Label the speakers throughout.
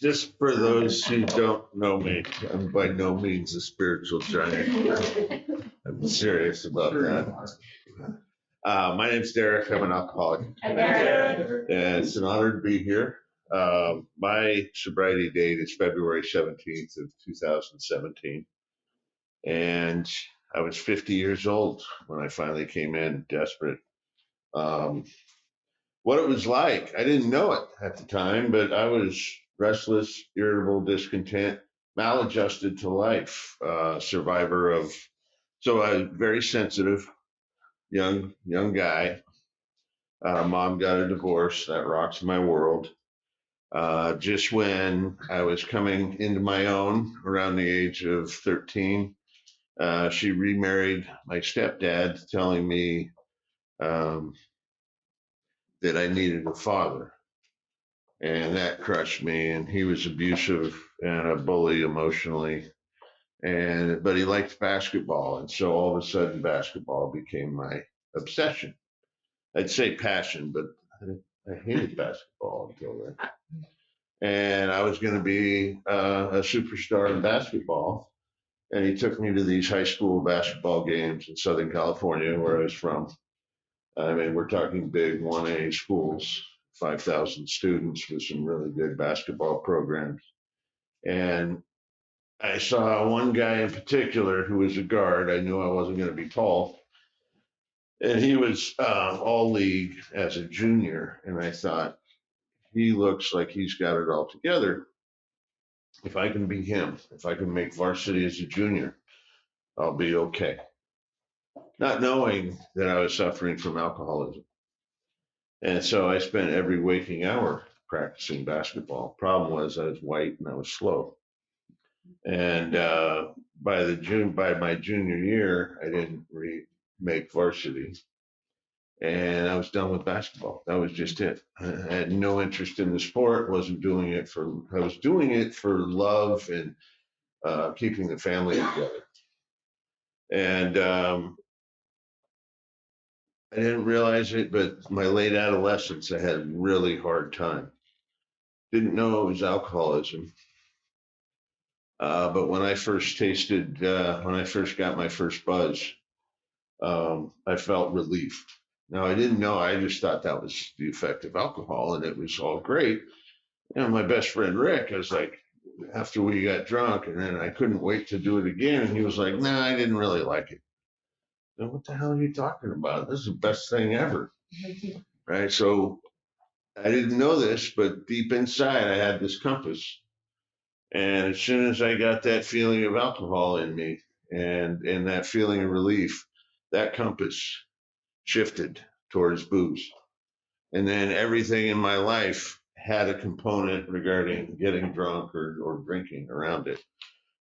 Speaker 1: Just for those who don't know me, I'm by no means a spiritual giant. I'm serious about that. My name's Derek. I'm an alcoholic. Hi, Derek. And it's an honor to be here. My sobriety date is February 17th of 2017. And I was 50 years old when I finally came in, desperate. What it was like, I didn't know it at the time, but I was restless, irritable, discontent, maladjusted to life, survivor of, so I was very sensitive, young guy. Mom got a divorce. That rocks my world. Just when I was coming into my own around the age of 13, she remarried my stepdad, telling me um, that I needed a father. And that crushed me. And he was abusive and a bully emotionally. But he liked basketball. And so all of a sudden, basketball became my obsession. I'd say passion, but I hated basketball until then. And I was going to be a superstar in basketball. And he took me to these high school basketball games in Southern California, where I was from. I mean, we're talking big 1A schools, 5,000 students with some really good basketball programs. And I saw one guy in particular who was a guard. I knew I wasn't going to be tall. And he was all league as a junior. And I thought, he looks like he's got it all together. If I can be him, if I can make varsity as a junior, I'll be okay. Not knowing that I was suffering from alcoholism. And so I spent every waking hour practicing basketball. Problem was I was white and I was slow. And by my junior year, I didn't make varsity, and I was done with basketball. That was just it. I had no interest in the sport. I was doing it for love and keeping the family together. And I didn't realize it, but my late adolescence, I had a really hard time. Didn't know it was alcoholism. But when I first got my first buzz, I felt relief. Now, I didn't know, I just thought that was the effect of alcohol and it was all great. And my best friend Rick, I was like, after we got drunk, and then I couldn't wait to do it again. And he was like, nah, I didn't really like it. And what the hell are you talking about? This is the best thing ever. Right. So I didn't know this, but deep inside, I had this compass. And as soon as I got that feeling of alcohol in me and that feeling of relief, that compass shifted towards booze. And then everything in my life had a component regarding getting drunk or drinking around it.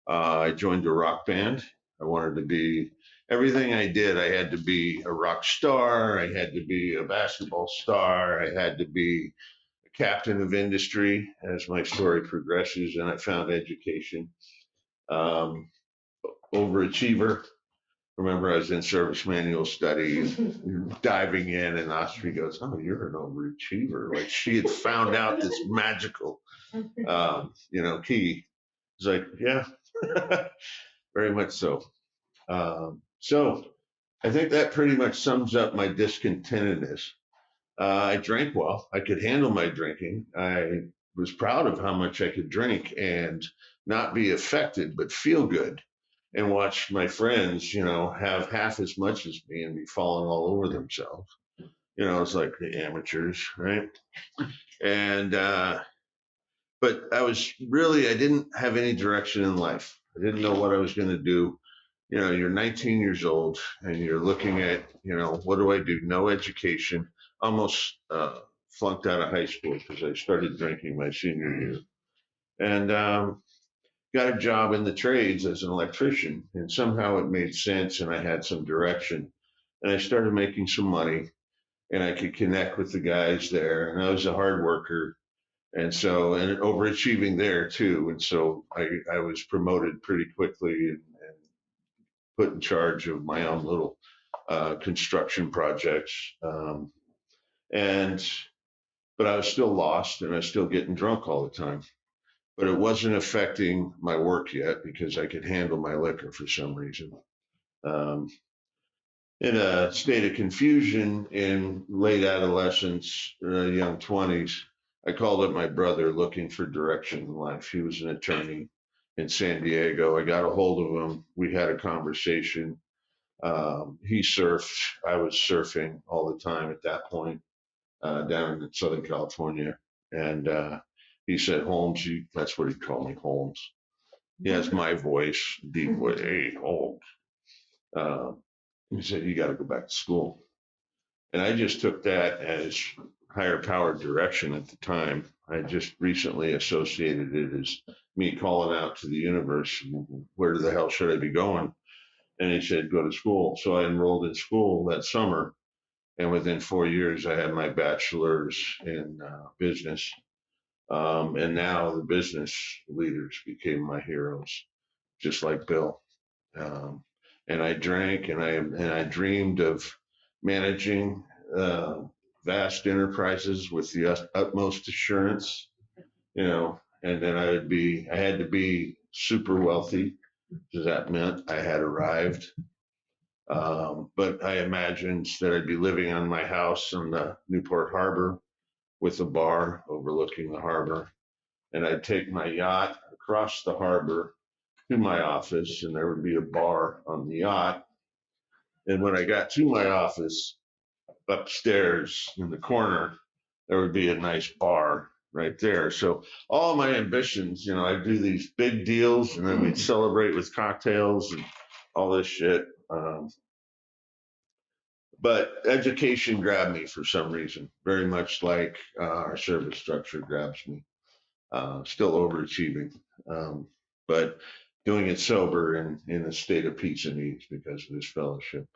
Speaker 1: I joined a rock band. I wanted to be everything I did. I had to be a rock star. I had to be a basketball star. I had to be a captain of industry as my story progresses. And I found education. Um, Overachiever. Remember, I was in service manual study, diving in, and Austria goes, "Oh, you're an overachiever." Like she had found out this magical, key. It's like, yeah, very much so. So I think that pretty much sums up my discontentedness. I drank well. I could handle my drinking. I was proud of how much I could drink and not be affected, but feel good and watch my friends, have half as much as me and be falling all over themselves. It's like the amateurs, right? And, but I didn't have any direction in life. I didn't know what I was going to do. You're 19 years old and you're looking at, what do I do? No education, almost flunked out of high school because I started drinking my senior year. And got a job in the trades as an electrician, and somehow it made sense and I had some direction. And I started making some money and I could connect with the guys there. And I was a hard worker. And overachieving there too. And so I was promoted pretty quickly and put in charge of my own little construction projects. But I was still lost and I was still getting drunk all the time. but it wasn't affecting my work yet because I could handle my liquor for some reason. Um, in a state of confusion in late adolescence, young 20s, I called up my brother looking for direction in life. He was an attorney in San Diego. I got a hold of him. We had a conversation. He surfed. I was surfing all the time at that point down in Southern California. And he said, Holmes, that's what he called me, Holmes. He has my voice, deep voice. Hey, Holmes. Uh, he said, you got to go back to school. And I just took that as higher power direction at the time. I just recently associated it as me calling out to the universe, where the hell should I be going? And he said, go to school. So I enrolled in school that summer. And within 4 years, I had my bachelor's in business. And now the business leaders became my heroes, just like Bill. Um, and I drank and I dreamed of managing uh, vast enterprises with the utmost assurance, and then I had to be super wealthy because that meant I had arrived. But I imagined that I'd be living on my house in the Newport Harbor with a bar overlooking the harbor. And I'd take my yacht across the harbor to my office, and there would be a bar on the yacht. And when I got to my office upstairs in the corner, there would be a nice bar right there. So all my ambitions, I'd do these big deals and then we'd celebrate with cocktails and all this shit. But education grabbed me for some reason, very much like our service structure grabs me. Still overachieving, but doing it sober and in a state of peace and ease because of this fellowship.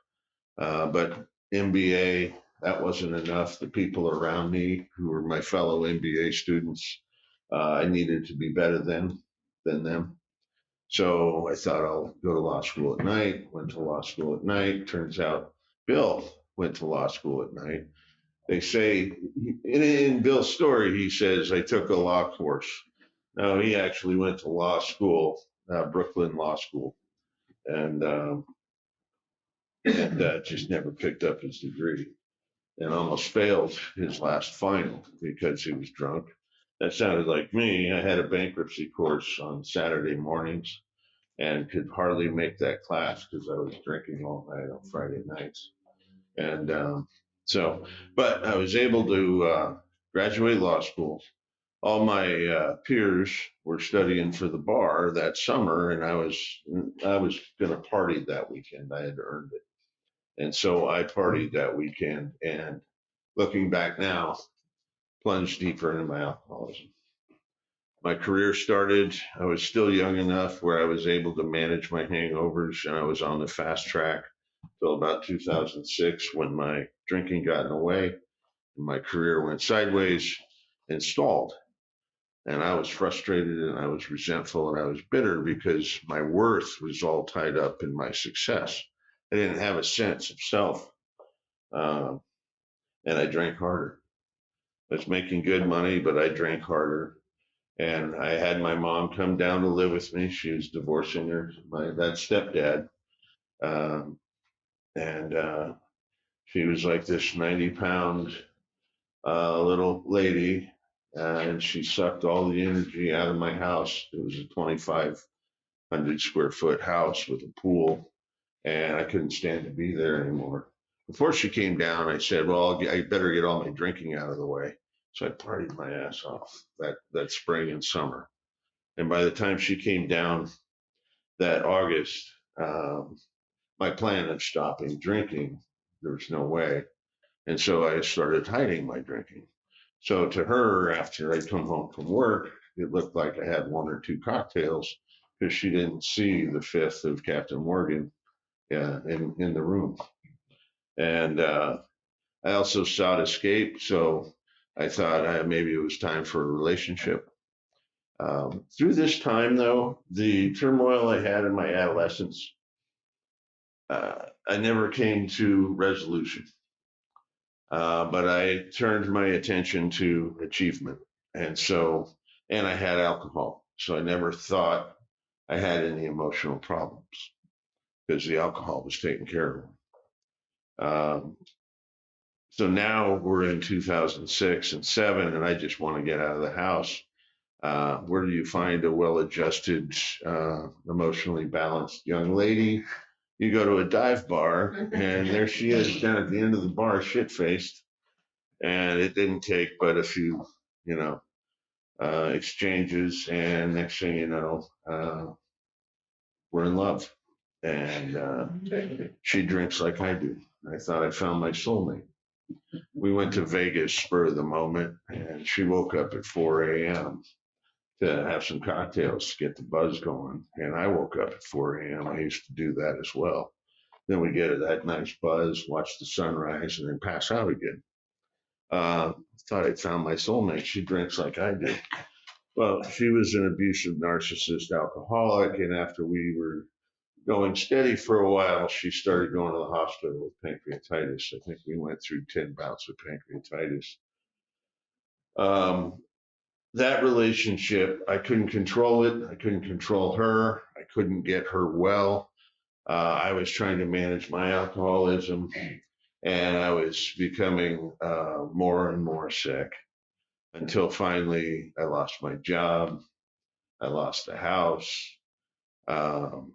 Speaker 1: But MBA, that wasn't enough. The people around me who were my fellow MBA students, I needed to be better than them. So I thought I'll go to law school at night. Went to law school at night. Turns out Bill went to law school at night. They say in Bill's story, he says, I took a law course. No, he actually went to law school, Brooklyn Law School, and just never picked up his degree and almost failed his last final because he was drunk. That sounded like me. I had a bankruptcy course on Saturday mornings and could hardly make that class because I was drinking all night on Friday nights. And but I was able to graduate law school. All my peers were studying for the bar that summer, and I was going to party that weekend. I had earned it, and so I partied that weekend. And looking back now, plunged deeper into my alcoholism. My career started. I was still young enough where I was able to manage my hangovers, and I was on the fast track till about 2006 when my drinking got in the way and my career went sideways and stalled. And I was frustrated and I was resentful and I was bitter because my worth was all tied up in my success. I didn't have a sense of self. Uh, and I drank harder. I was making good money, but I drank harder. And I had my mom come down to live with me. She was divorcing that stepdad. Um, and she was like this 90-pound little lady, and she sucked all the energy out of my house. It was a 2,500 square foot house with a pool, and I couldn't stand to be there anymore. Before she came down, I said, "Well, I better get all my drinking out of the way." So I partied my ass off that spring and summer. And by the time she came down that August, my plan of stopping drinking, there was no way. And so I started hiding my drinking. So to her, after I'd come home from work, it looked like I had one or two cocktails because she didn't see the fifth of Captain Morgan in the room. And I also sought escape. So I thought maybe it was time for a relationship. Through this time, though, the turmoil I had in my adolescence, I never came to resolution. But I turned my attention to achievement. And I had alcohol. So I never thought I had any emotional problems because the alcohol was taking care of them. Um, so now we're in 2006 and 7, and I just want to get out of the house. Where do you find a well-adjusted, emotionally balanced young lady? You go to a dive bar, and there she is down at the end of the bar, shit-faced. And it didn't take but a few, you know, exchanges, and next thing you know, we're in love. And she drinks like I do. I thought I found my soulmate. We went to Vegas spur of the moment, and she woke up at 4 a.m. to have some cocktails to get the buzz going. And I woke up at 4 a.m. I used to do that as well. Then we get that nice buzz, watch the sunrise, and then pass out again. Thought I'd found my soulmate. She drinks like I do. Well, she was an abusive narcissist alcoholic, and after we were going steady for a while, she started going to the hospital with pancreatitis. I think we went through 10 bouts of pancreatitis. Um, that relationship, I couldn't control it. I couldn't control her. I couldn't get her well. I was trying to manage my alcoholism, and I was becoming more and more sick until finally I lost my job. I lost the house. Um,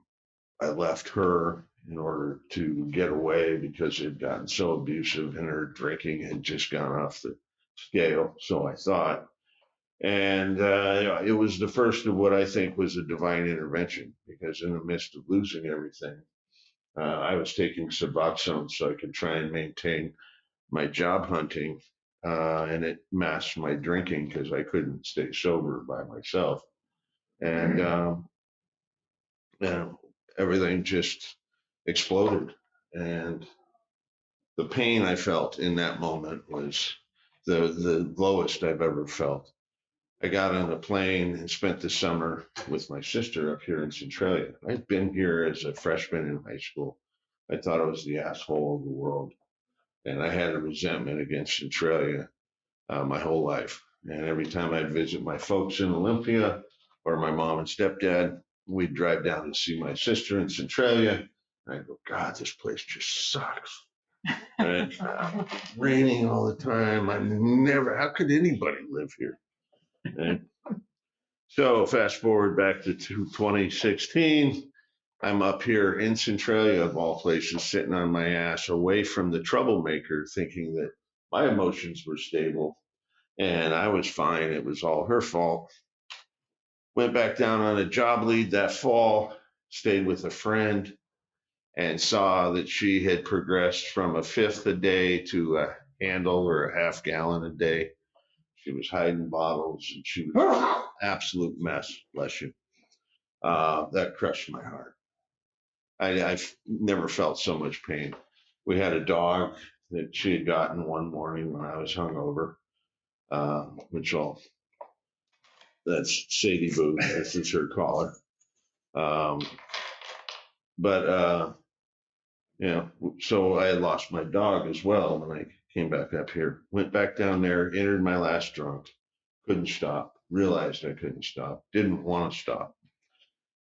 Speaker 1: I left her in order to get away because it had gotten so abusive and her drinking had just gone off the scale. So I thought. And it was the first of what I think was a divine intervention because in the midst of losing everything, I was taking Suboxone so I could try and maintain my job hunting. And it masked my drinking because I couldn't stay sober by myself. And everything just exploded. And the pain I felt in that moment was the lowest I've ever felt. I got on a plane and spent the summer with my sister up here in Centralia. I'd been here as a freshman in high school. I thought I was the asshole of the world. And I had a resentment against Centralia my whole life. And every time I'd visit my folks in Olympia or my mom and stepdad, we'd drive down to see my sister in Centralia. And I'd go, God, this place just sucks. And it's raining all the time. How could anybody live here? And so fast forward back to 2016. I'm up here in Centralia, of all places, sitting on my ass away from the troublemaker, thinking that my emotions were stable and I was fine. It was all her fault. Went back down on a job lead that fall, stayed with a friend, and saw that she had progressed from a fifth a day to a handle or a half gallon a day. She was hiding bottles and she was an absolute mess, bless you. That crushed my heart. I've never felt so much pain. We had a dog that she had gotten one morning when I was hungover, which that's Sadie Boo, this is her collar. But so I had lost my dog as well when I came back up here. Went back down there, entered my last drunk, couldn't stop, realized I couldn't stop, didn't want to stop.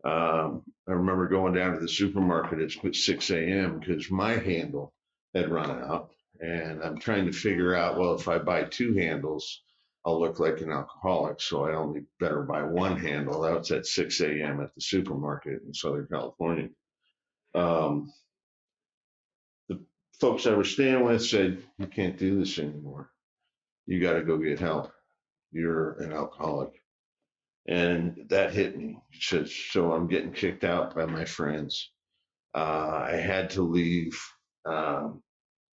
Speaker 1: I remember going down to the supermarket at 6 a.m. because my handle had run out. And I'm trying to figure out, well, if I buy two handles, I'll look like an alcoholic. So I only better buy one handle. That was at 6 a.m. at the supermarket in Southern California. The folks I was staying with said, you can't do this anymore. You got to go get help. You're an alcoholic. And that hit me. So I'm getting kicked out by my friends. I had to leave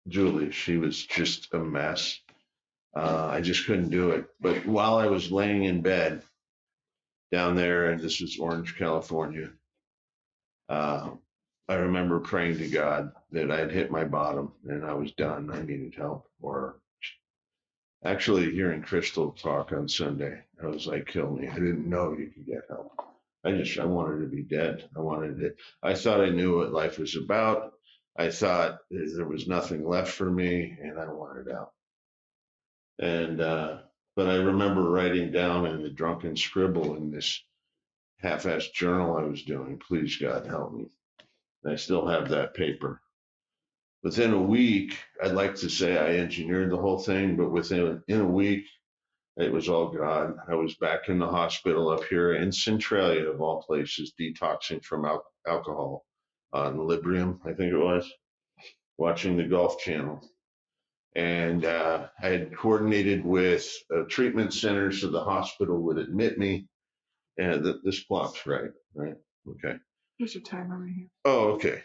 Speaker 1: Julie. She was just a mess. I just couldn't do it. But while I was laying in bed down there, and this was Orange, California, I remember praying to God that I'd hit my bottom and I was done. I needed help. Or actually, hearing Crystal talk on Sunday, I was like, kill me. I didn't know you could get help. I wanted to be dead. I thought I knew what life was about. I thought there was nothing left for me and I wanted out. And, but I remember writing down in the drunken scribble in this half-assed journal I was doing. Please, God, help me. And I still have that paper. Within a week, I'd like to say I engineered the whole thing, but in a week, it was all God. I was back in the hospital up here in Centralia, of all places, detoxing from alcohol on Librium, I think it was, watching the Golf Channel. And I had coordinated with a treatment center so the hospital would admit me. And this clock's right? Okay.
Speaker 2: There's a timer right here.
Speaker 1: Oh, okay.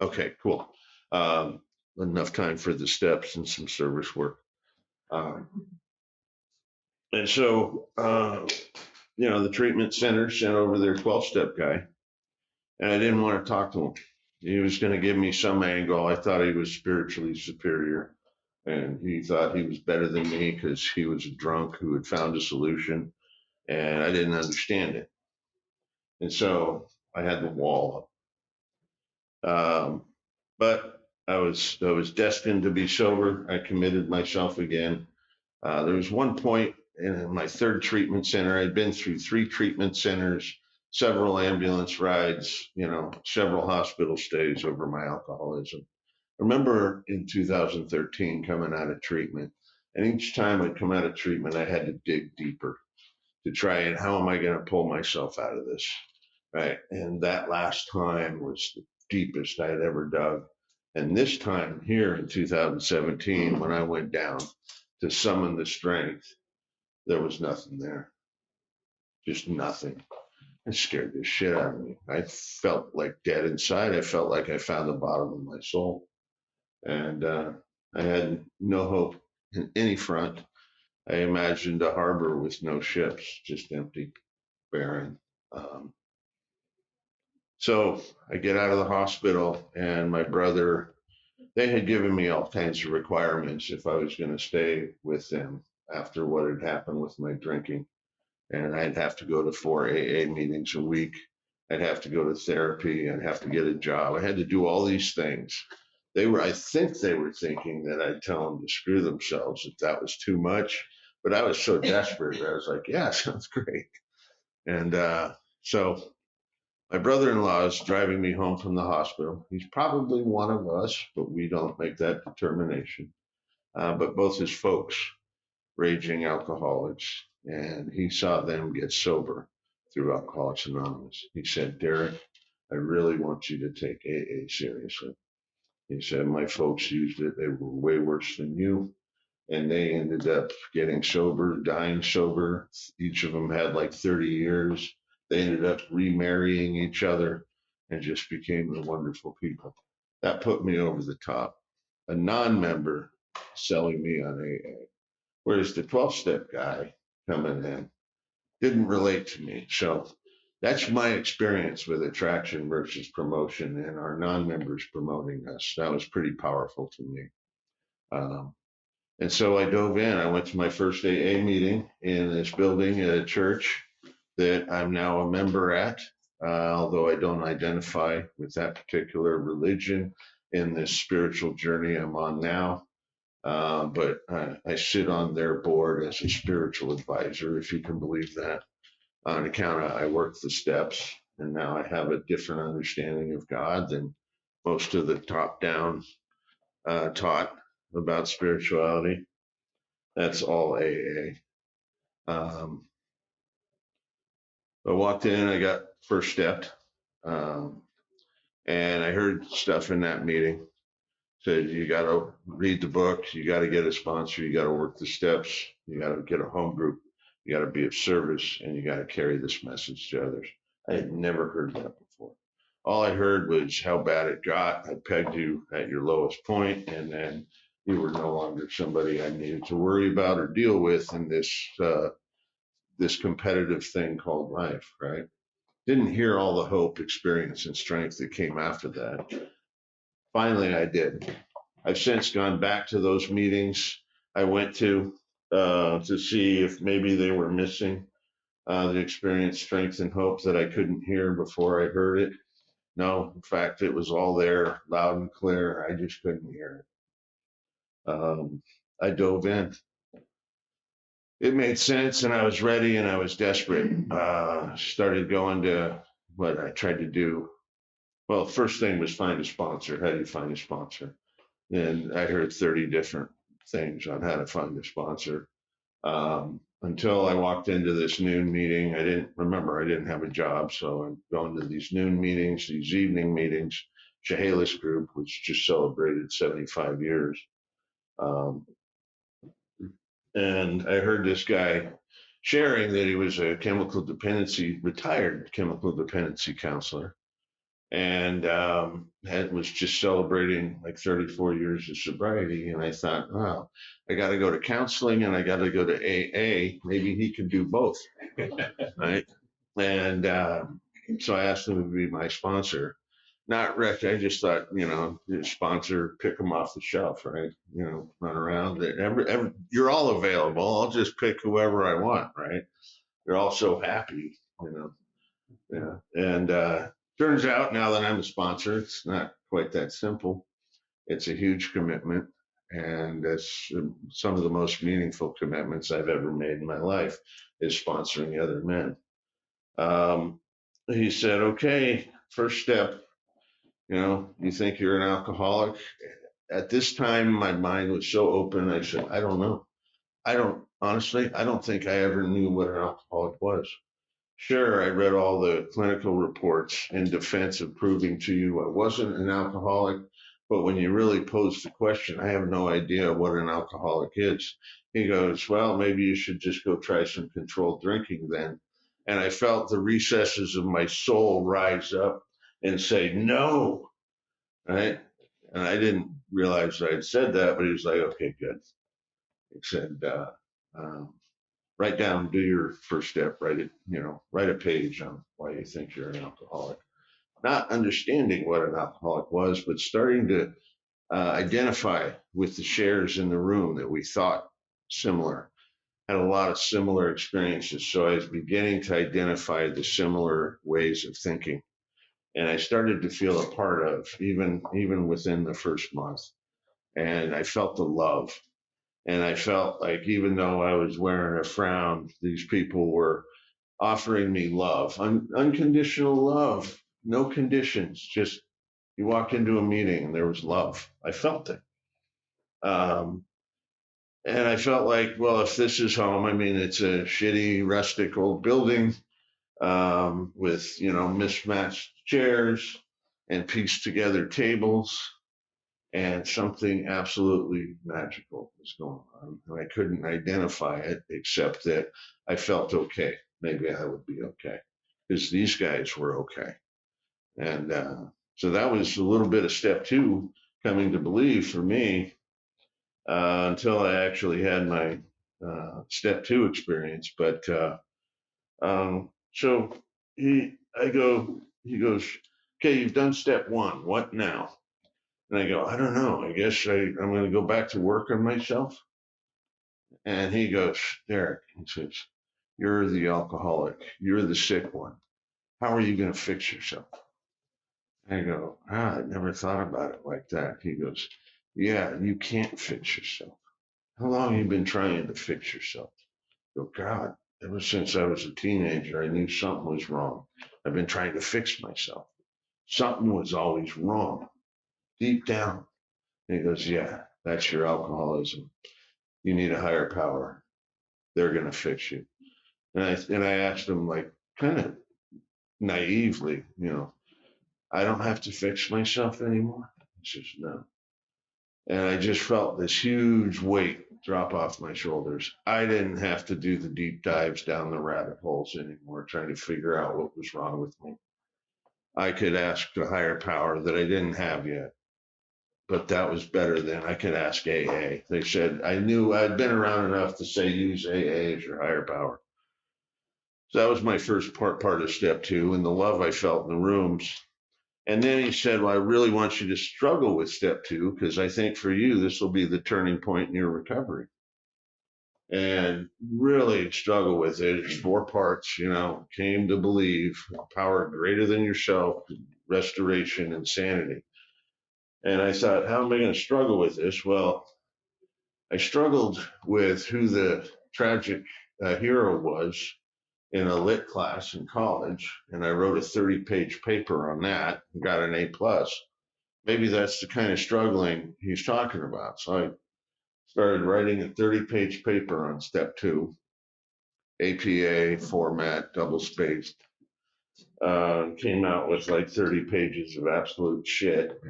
Speaker 1: Okay, cool. Enough time for the steps and some service work. And so, the treatment center sent over their 12-step guy, and I didn't want to talk to him. He was going to give me some angle. I thought he was spiritually superior, and he thought he was better than me because he was a drunk who had found a solution, and I didn't understand it. And so I had the wall up. But I was destined to be sober. I committed myself again. There was one point in my third treatment center. I'd been through 3 treatment centers, several ambulance rides, several hospital stays over my alcoholism. I remember in 2013 coming out of treatment, and each time I'd come out of treatment, I had to dig deeper to try and how am I going to pull myself out of this, right? And that last time was the deepest I had ever dug. And this time here in 2017, when I went down to summon the strength, there was nothing there, just nothing. It scared the shit out of me. I felt like dead inside. I felt like I found the bottom of my soul. And I had no hope in any front. I imagined a harbor with no ships, just empty, barren. So I get out of the hospital, and my brother, they had given me all kinds of requirements if I was going to stay with them after what had happened with my drinking. And I'd have to go to 4 AA meetings a week. I'd have to go to therapy. I'd have to get a job. I had to do all these things. I think they were thinking that I'd tell them to screw themselves if that was too much. But I was so desperate. I was like, yeah, sounds great. And so my brother-in-law is driving me home from the hospital. He's probably one of us, but we don't make that determination. But both his folks, raging alcoholics, and he saw them get sober through Alcoholics Anonymous. He said, Derek, I really want you to take AA seriously. He said, my folks used it. They were way worse than you. And they ended up getting sober, dying sober. Each of them had like 30 years. They ended up remarrying each other and just became the wonderful people. That put me over the top. A non-member selling me on AA, whereas the 12-step guy coming in didn't relate to me. So that's my experience with attraction versus promotion, and our non-members promoting us. That was pretty powerful to me. And so I dove in. I went to my first AA meeting in this building at a church that I'm now a member at, although I don't identify with that particular religion in this spiritual journey I'm on now. But I sit on their board as a spiritual advisor, if you can believe that, on account of I work the steps, and now I have a different understanding of God than most of the top-down taught about spirituality. That's all AA. I walked in, I got first stepped, and I heard stuff in that meeting. Said, you got to read the book, you got to get a sponsor, you got to work the steps, you got to get a home group, you got to be of service, and you got to carry this message to others. I had never heard that before. All I heard was how bad it got. I pegged you at your lowest point, and then you were no longer somebody I needed to worry about or deal with in this competitive thing called life, right? Didn't hear all the hope, experience, and strength that came after that. Finally, I did. I've since gone back to those meetings I went to see if maybe they were missing the experience, strength, and hope that I couldn't hear before I heard it. No, in fact, it was all there, loud and clear. I just couldn't hear it. I dove in. it made sense, and I was ready, and I was desperate. Started going to what I tried to do. Well, first thing was find a sponsor. How do you find a sponsor? And I heard 30 different things on how to find a sponsor. Until I walked into this noon meeting, I didn't have a job. So I'm going to these noon meetings, these evening meetings. Chehalis Group, which just celebrated 75 years. Um, and I heard this guy sharing that he was a retired chemical dependency counselor, and was just celebrating like 34 years of sobriety. And I thought, wow, I got to go to counseling and I got to go to AA. Maybe he can do both, right? And so I asked him to be my sponsor. Not Rick. I just thought, sponsor, pick them off the shelf, right? Run around. You're all available. I'll just pick whoever I want, right? They're all so happy, Yeah. And turns out now that I'm a sponsor, it's not quite that simple. It's a huge commitment. And it's some of the most meaningful commitments I've ever made in my life is sponsoring other men. He said, okay, first step, you think you're an alcoholic? At this time, my mind was so open. I said, I don't know. Honestly, I don't think I ever knew what an alcoholic was. Sure, I read all the clinical reports in defense of proving to you I wasn't an alcoholic, but when you really pose the question, I have no idea what an alcoholic is. He goes, well, maybe you should just go try some controlled drinking then. And I felt the recesses of my soul rise up and say, no, right? And I didn't realize I had said that, but he was like, okay, good. He said, um, write down, do your first step, write a page on why you think you're an alcoholic. Not understanding what an alcoholic was, but starting to identify with the shares in the room that we thought similar, had a lot of similar experiences. So I was beginning to identify the similar ways of thinking. And I started to feel a part of, even within the first month. And I felt the love. And I felt like even though I was wearing a frown, these people were offering me love, unconditional love, no conditions. Just you walked into a meeting and there was love. I felt it. Um, and I felt like, well, if this is home, I mean, it's a shitty, rustic old building with, mismatched chairs and pieced together tables. And something absolutely magical was going on. And I couldn't identify it except that I felt okay. Maybe I would be okay because these guys were okay. And so that was a little bit of step two, coming to believe for me, until I actually had my step two experience. But so he goes, okay, you've done step one. What now? And I go, I don't know. I guess I'm going to go back to work on myself. And he goes, Derek, he says, you're the alcoholic. You're the sick one. How are you going to fix yourself? I go, I never thought about it like that. He goes, yeah, you can't fix yourself. How long have you been trying to fix yourself? I go, God, ever since I was a teenager, I knew something was wrong. I've been trying to fix myself. Something was always wrong deep down. And he goes, yeah, that's your alcoholism. You need a higher power. They're going to fix you. And I asked him, like, kind of naively, I don't have to fix myself anymore. He says, no. And I just felt this huge weight drop off my shoulders. I didn't have to do the deep dives down the rabbit holes anymore, trying to figure out what was wrong with me. I could ask a higher power that I didn't have yet, but that was better than I could ask AA. They said, I knew I'd been around enough to say, use AA as your higher power. So that was my first part of step two, and the love I felt in the rooms. And then he said, well, I really want you to struggle with step two, because I think for you, this will be the turning point in your recovery. And really struggle with it. It's 4 parts, came to believe, power greater than yourself, restoration, and sanity. And I thought, how am I going to struggle with this? Well, I struggled with who the tragic hero was in a lit class in college, and I wrote a 30-page paper on that and got an A+. Maybe that's the kind of struggling he's talking about. So I started writing a 30-page paper on step 2, APA format, double spaced. Came out with like 30 pages of absolute shit,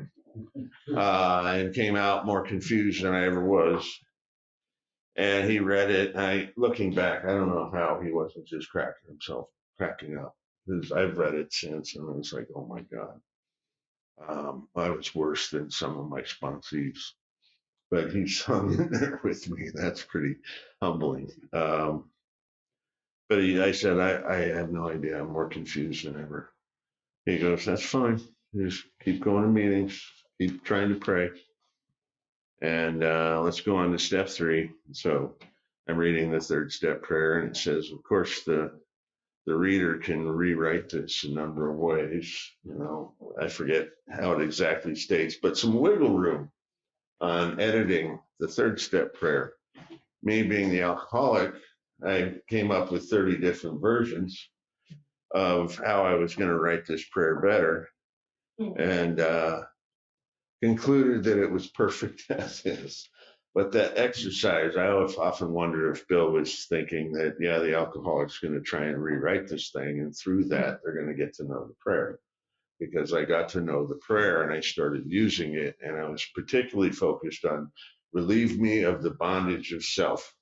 Speaker 1: and came out more confused than I ever was. And he read it. And looking back, I don't know how he wasn't just cracking up, because I've read it since, and I was like, oh my God. I was worse than some of my sponsees, but he's hung in there with me. That's pretty humbling. But I said, I have no idea. I'm more confused than ever. He goes, that's fine. Just keep going to meetings, keep trying to pray. And let's go on to step 3. So I'm reading the 3rd step prayer, and it says, of course, the reader can rewrite this a number of ways. I forget how it exactly states, but some wiggle room on editing the 3rd step prayer. Me being the alcoholic, I came up with 30 different versions of how I was going to write this prayer better, and concluded that it was perfect as is. But that exercise, I often wonder if Bill was thinking that, yeah, the alcoholic's going to try and rewrite this thing, and through that, they're going to get to know the prayer. Because I got to know the prayer and I started using it, and I was particularly focused on relieve me of the bondage of self.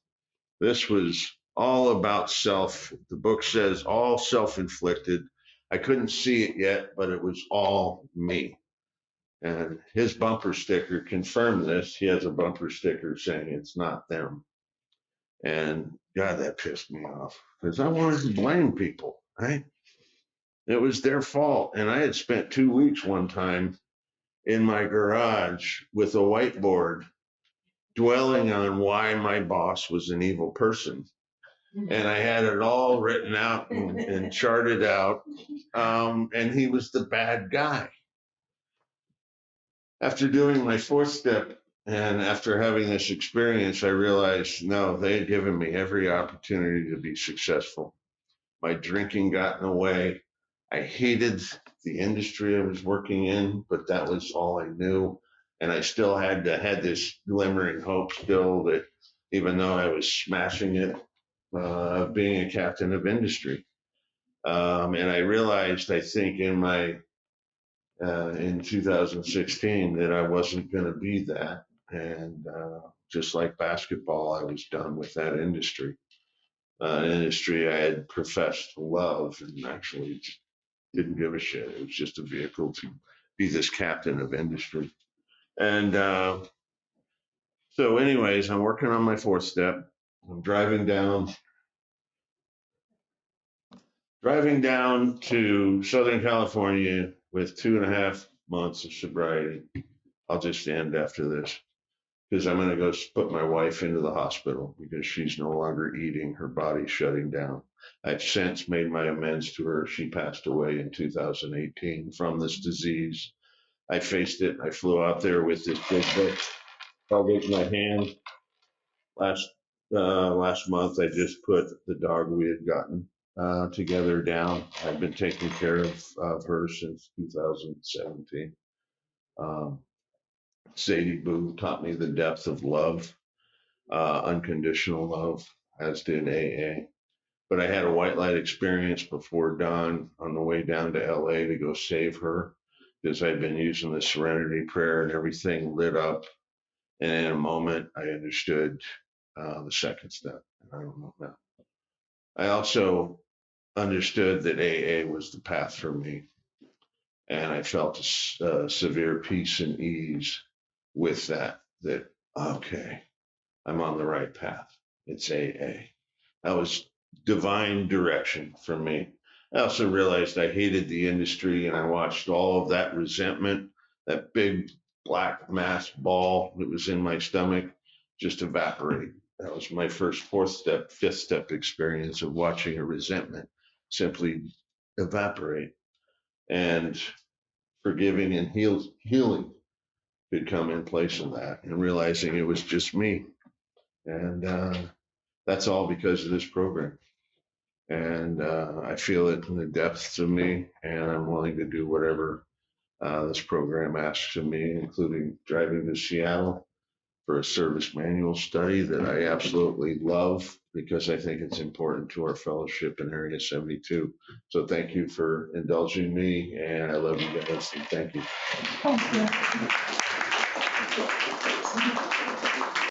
Speaker 1: This was all about self. The book says all self-inflicted. I couldn't see it yet, but it was all me. And his bumper sticker confirmed this. He has a bumper sticker saying it's not them. And God, that pissed me off, because I wanted to blame people, right? It was their fault. And I had spent 2 weeks one time in my garage with a whiteboard dwelling on why my boss was an evil person. And I had it all written out and charted out. And he was the bad guy. After doing my 4th step and after having this experience, I realized, no, they had given me every opportunity to be successful. My drinking got in the way. I hated the industry I was working in, but that was all I knew. And I still had this glimmering hope still that even though I was smashing it, being a captain of industry. And I realized, I think in 2016, that I wasn't going to be that. And just like basketball, I was done with that industry. An industry I had professed to love and actually didn't give a shit. It was just a vehicle to be this captain of industry. And so anyways, I'm working on my 4th step. I'm driving down to Southern California with 2.5 months of sobriety. I'll just end after this, because I'm going to go put my wife into the hospital because she's no longer eating. Her body's shutting down. I've since made my amends to her. She passed away in 2018 from this disease. I faced it. I flew out there with this big book held it in my hand. Last month, I just put the dog we had gotten together down. I've been taking care of her since 2017. Sadie Boo taught me the depth of love, unconditional love, as did AA. But I had a white light experience before dawn on the way down to LA to go save her, because I'd been using the serenity prayer and everything lit up. And in a moment, I understood the 2nd step. I don't know now. I also understood that AA was the path for me. And I felt a severe peace and ease with that, okay, I'm on the right path. It's AA. That was divine direction for me. I also realized I hated the industry, and I watched all of that resentment, that big black mass ball that was in my stomach, just evaporate. That was my first 4th step, 5th step experience of watching a resentment simply evaporate, and forgiving and healing could come in place of that, and realizing it was just me. And that's all because of this program. And I feel it in the depths of me, and I'm willing to do whatever this program asks of me, including driving to Seattle for a service manual study that I absolutely love because I think it's important to our fellowship in Area 72. So thank you for indulging me, and I love you guys, and thank you.
Speaker 2: Thank you.